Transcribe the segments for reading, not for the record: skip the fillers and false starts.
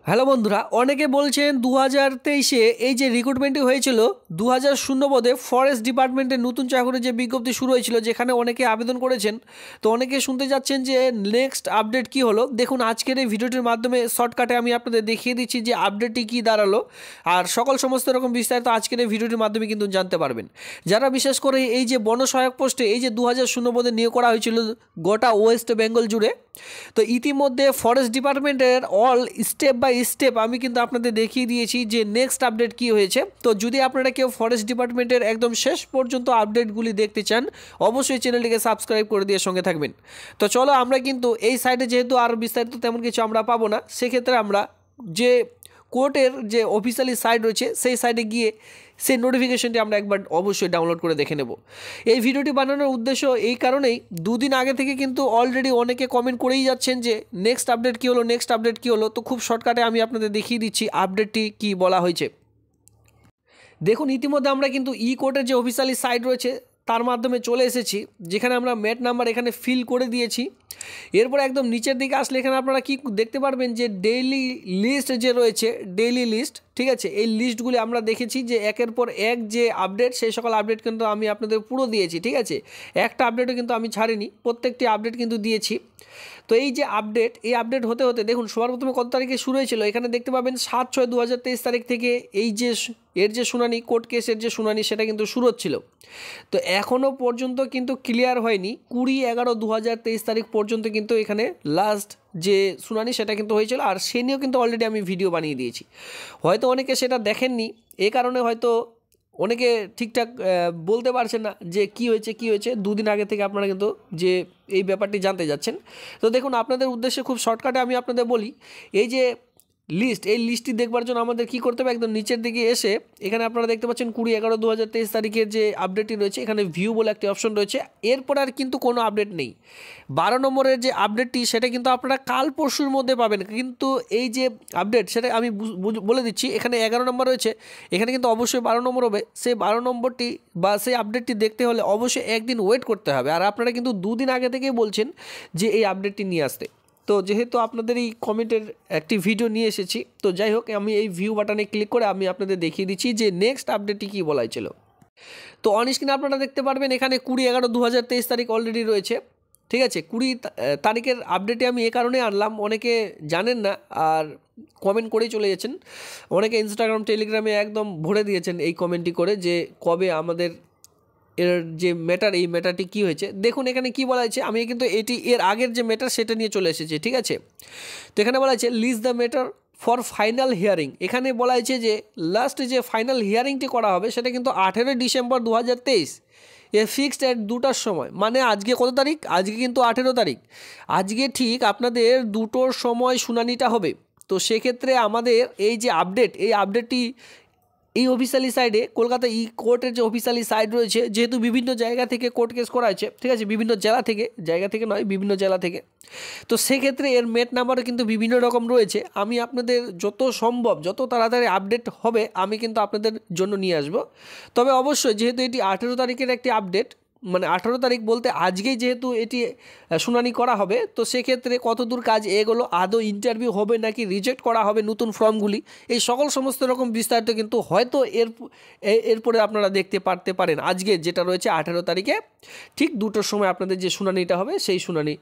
Hello বন্ধুরা, অনেকে বলছেন 2023-এ এই যে রিক্রুটমেন্টটি হয়েছিল 2000 পদে ফরেস্ট ডিপার্টমেন্টের নতুন চাকরির যে বিজ্ঞপ্তি শুরু হয়েছিল, যেখানে অনেকে আবেদন করেছেন। তো অনেকে শুনতে যাচ্ছেন যে নেক্সট আপডেট কি হলো। দেখুন, আজকের এই ভিডিওটির মাধ্যমে শর্টকাটে আমি আপনাদের দেখিয়ে দিচ্ছি যে আপডেটটি কি দাঁড়ালো, আর সমস্ত রকম বিস্তারিত আজকের এই ভিডিওটির মাধ্যমে কিন্তু জানতে পারবেন। যারা বিশেষ করে এই যে বনসহায়ক পোস্টে এই যে 2000 পদে নিয়োগ করা হয়েছিল গোটা ওয়েস্ট বেঙ্গল জুড়ে, তো ইতিমধ্যে ফরেস্ট ডিপার্টমেন্টের অল স্টেপ বাই স্টেপ আমি কিন্তু আপনাদের দেখিয়ে দিয়েছি যে নেক্সট আপডেট কি হয়েছে। তো যদি আপনারা কেউ ফরেস্ট ডিপার্টমেন্টের একদম শেষ পর্যন্ত আপডেটগুলি দেখতে চান, অবশ্যই চ্যানেলটিকে সাবস্ক্রাইব করে দিয়ে সঙ্গে থাকবেন। তো চলো, আমরা কিন্তু এই সাইডে যেহেতু আর বিস্তারিত তেমন কিছু আমরা পাবো না, সেক্ষেত্রে আমরা যে কোর্টের যে অফিসিয়ালি সাইট রয়েছে সেই সাইটে গিয়ে সেই নোটিফিকেশনটি আমরা একবার অবশ্যই ডাউনলোড করে দেখে নেব। এই ভিডিওটি বানানোর উদ্দেশ্য এই কারণেই, দুদিন আগে থেকে কিন্তু অলরেডি অনেকে কমেন্ট করেই যাচ্ছেন যে নেক্সট আপডেট কী হলো, নেক্সট আপডেট কী হলো। তো খুব শর্টকাটে আমি আপনাদের দেখিয়ে দিচ্ছি আপডেটটি কী বলা হয়েছে। দেখুন, ইতিমধ্যে আমরা কিন্তু ই কোর্টের যে অফিসিয়ালি সাইট রয়েছে তার মাধ্যমে চলে এসেছি, যেখানে আমরা ম্যাট নাম্বার এখানে ফিল করে দিয়েছি। এরপর একদম নিচের দিকে আসলে এখানে আপনারা কি দেখতে পারবেন যে ডেইলি লিস্ট যে রয়েছে, ডেইলি লিস্ট, ঠিক আছে, এই লিস্টগুলি আমরা দেখেছি যে একের পর এক যে আপডেট, সেই সকল আপডেট কিন্তু আমি আপনাদের পুরো দিয়েছি, ঠিক আছে। একটা আপডেটও কিন্তু আমি ছাড়িনি, প্রত্যেকটি আপডেট কিন্তু দিয়েছি। তো এই যে আপডেট, এই আপডেট হতে হতে দেখুন সবার প্রথমে কত তারিখে শুরু হয়েছিল, এখানে দেখতে পাবেন 7/6/2023 তারিখ থেকে এই যে এর যে শুনানি, কোর্ট কেসের যে শুনানি, সেটা কিন্তু শুরু হচ্ছিল। তো এখনও পর্যন্ত কিন্তু ক্লিয়ার হয়নি। 20/11/2023 তারিখ পর্যন্ত কিন্তু এখানে লাস্ট যে শুনানি সেটা কিন্তু হয়েছিল, আর সে নিয়েও কিন্তু অলরেডি আমি ভিডিও বানিয়ে দিয়েছি। হয়তো অনেকে সেটা দেখেননি, এই কারণে হয়তো অনেকে ঠিকঠাক বলতে পারছেন না যে কি হয়েছে। দুদিন আগে থেকে আপনারা কিন্তু যে এই ব্যাপারটি জানতে যাচ্ছেন। তো দেখুন, আপনাদের উদ্দেশ্যে খুব শর্টকাটে আমি আপনাদের বলি, এই যে লিস্ট, এই লিস্টটি দেখবার জন্য আমাদের কী করতে হবে, একদম নিচের দিকে এসে এখানে আপনারা দেখতে পাচ্ছেন 20/11/2023 তারিখের যে আপডেটটি রয়েছে, এখানে ভিউ বলে একটি অপশন রয়েছে। এরপর আর কিন্তু কোনো আপডেট নেই। 12 নম্বরের যে আপডেটটি সেটা কিন্তু আপনারা কাল পরশুর মধ্যে পাবেন, কিন্তু এই যে আপডেট সেটা আমি বলে দিচ্ছি, এখানে 11 নম্বর রয়েছে, এখানে কিন্তু অবশ্যই 12 নম্বর হবে। সেই 12 নম্বরটি বা সেই আপডেটটি দেখতে হলে অবশ্যই একদিন ওয়েট করতে হবে, আর আপনারা কিন্তু দুদিন আগে থেকেই বলছেন যে এই আপডেটটি নিয়ে আসতে। তো যেহেতু আপনাদের এই কমেন্টের একটি ভিডিও নিয়ে এসেছি, তো যাই হোক, আমি এই ভিউ বাটনে ক্লিক করে আমি আপনাদের দেখিয়ে দিচ্ছি যে নেক্সট আপডেটটি কী বলা হয়েছিল। তো অন স্ক্রিনে আপনারা দেখতে পারবেন এখানে 20/11/2023 তারিখ অলরেডি রয়েছে, ঠিক আছে। 20 তারিখের আপডেটে আমি এ কারণে আনলাম, অনেকে জানেন না আর কমেন্ট করেই চলে যাচ্ছেন। অনেকে ইনস্টাগ্রাম টেলিগ্রামে একদম ভরে দিয়েছেন এই কমেন্টটি করে যে কবে আমাদের এর যে ম্যাটার, এই ম্যাটারটি কী হয়েছে। দেখুন এখানে কি বলা হয়েছে, আমি কিন্তু এটি এর আগের যে ম্যাটার সেটা নিয়ে চলে এসেছি, ঠিক আছে। তো এখানে বলা হয়েছে list the matter for final hearing. এখানে বলা হয়েছে যে লাস্ট যে ফাইনাল হিয়ারিংটি করা হবে সেটা কিন্তু 18 ডিসেম্বর 2023 ফিক্সড অ্যাট 2টার সময়। মানে আজকে কত তারিখ, আজকে কিন্তু 18 তারিখ, আজকে ঠিক আপনাদের 2টোর সময় শুনানিটা হবে। তো সেক্ষেত্রে আমাদের এই যে আপডেট, এই আপডেটটি এই অফিসিয়ালি সাইডে কলকাতা ই কোর্টের যে অফিসিয়ালি সাইড রয়েছে, যেহেতু বিভিন্ন জায়গা থেকে কোর্ট কেস করা হয়েছে, ঠিক আছে, বিভিন্ন জেলা থেকে, জায়গা থেকে নয়, বিভিন্ন জেলা থেকে। তো সেক্ষেত্রে এর মেট নাম্বারও কিন্তু বিভিন্ন রকম রয়েছে। আমি আপনাদের যত সম্ভব, যত তাড়াতাড়ি আপডেট হবে আমি কিন্তু আপনাদের জন্য নিয়ে আসব। তবে অবশ্যই যেহেতু এটি 18 তারিখের একটি আপডেট, মানে 18 তারিখ বলতে আজকেই যেহেতু এটি শুনানি করা হবে, তো সেক্ষেত্রে কতদূর কাজ এগোলো, আদৌ ইন্টারভিউ হবে নাকি রিজেক্ট করা হবে নতুন ফর্মগুলি, এই সমস্ত রকম বিস্তারিত কিন্তু হয়তো এরপরে আপনারা দেখতে পারেন। আজকে যেটা রয়েছে 18 তারিখে ঠিক 2টোর সময় আপনাদের যে শুনানিটা হবে সেই শুনানির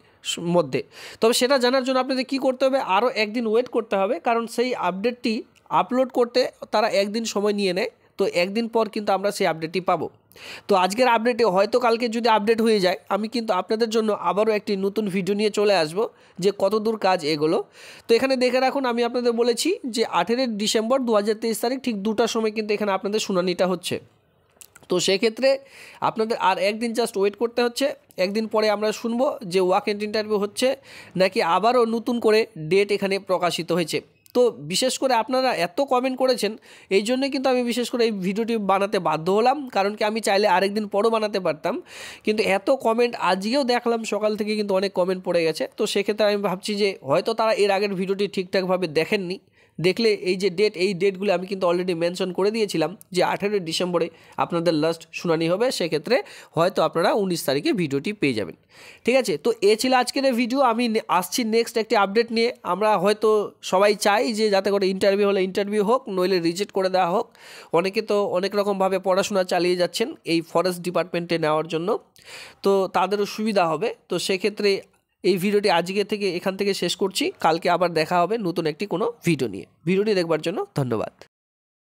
মধ্যে। তবে সেটা জানার জন্য আপনাদের কী করতে হবে, আরও একদিন ওয়েট করতে হবে, কারণ সেই আপডেটটি আপলোড করতে তারা একদিন সময় নিয়ে নেয়। তো একদিন পর কিন্তু আমরা সেই আপডেটটি পাবো। তো আজকের আপডেটে হয়তো কালকে যদি আপডেট হয়ে যায়, আমি কিন্তু আপনাদের জন্য আবারও একটি নতুন ভিডিও নিয়ে চলে আসব যে কতদূর কাজ এগোলো। তো এখানে দেখে রাখুন, আমি আপনাদের বলেছি যে 18 ডিসেম্বর 2023 তারিখ ঠিক 2টার সময় কিন্তু এখানে আপনাদের শুনানিটা হচ্ছে। তো সেক্ষেত্রে আপনাদের আর একদিন জাস্ট ওয়েট করতে হচ্ছে। একদিন পরে আমরা শুনবো যে ওয়াক এন্ড ইন্টারভিউ হচ্ছে নাকি আবারও নতুন করে ডেট এখানে প্রকাশিত হয়েছে। তো বিশেষ করে আপনারা এত কমেন্ট করেছেন, এই জন্য কিন্তু আমি বিশেষ করে এই ভিডিওটি বানাতে বাধ্য হলাম, কারণ কি আমি চাইলে আরেকদিন পরও বানাতে পারতাম, কিন্তু এত কমেন্ট আজকেও দেখলাম সকাল থেকে কিন্তু অনেক কমেন্ট পড়ে গেছে। তো সেক্ষেত্রে আমি ভাবছি যে হয়তো তারা এর আগের ভিডিওটি ঠিকঠাকভাবে দেখেননি, দেখলে এই যে ডেট, এই ডেটগুলো আমি কিন্তু অলরেডি মেনশন করে দিয়েছিলাম যে 18 ডিসেম্বরে আপনাদের লাস্ট শুনানি হবে। সেক্ষেত্রে হয়তো আপনারা 19 তারিখে ভিডিওটি পেয়ে যাবেন। ঠিক আছে, তো এ ছিল আজকের ভিডিও। আমি আসছি নেক্সট একটি আপডেট নিয়ে। আমরা হয়তো সবাই চাই যে যাতে করে ইন্টারভিউ হলে ইন্টারভিউ হোক, নইলে রিজেক্ট করে দেওয়া হোক। অনেকে তো অনেক রকমভাবে পড়াশোনা চালিয়ে যাচ্ছেন এই ফরেস্ট ডিপার্টমেন্টে নেওয়ার জন্য, তো তাদেরও সুবিধা হবে। তো সেক্ষেত্রে এই ভিডিওটি আজকে থেকে এখান থেকে শেষ করছি। কালকে আবার দেখা হবে নতুন একটি কোনো ভিডিও নিয়ে। ভিডিওটি দেখবার জন্য ধন্যবাদ।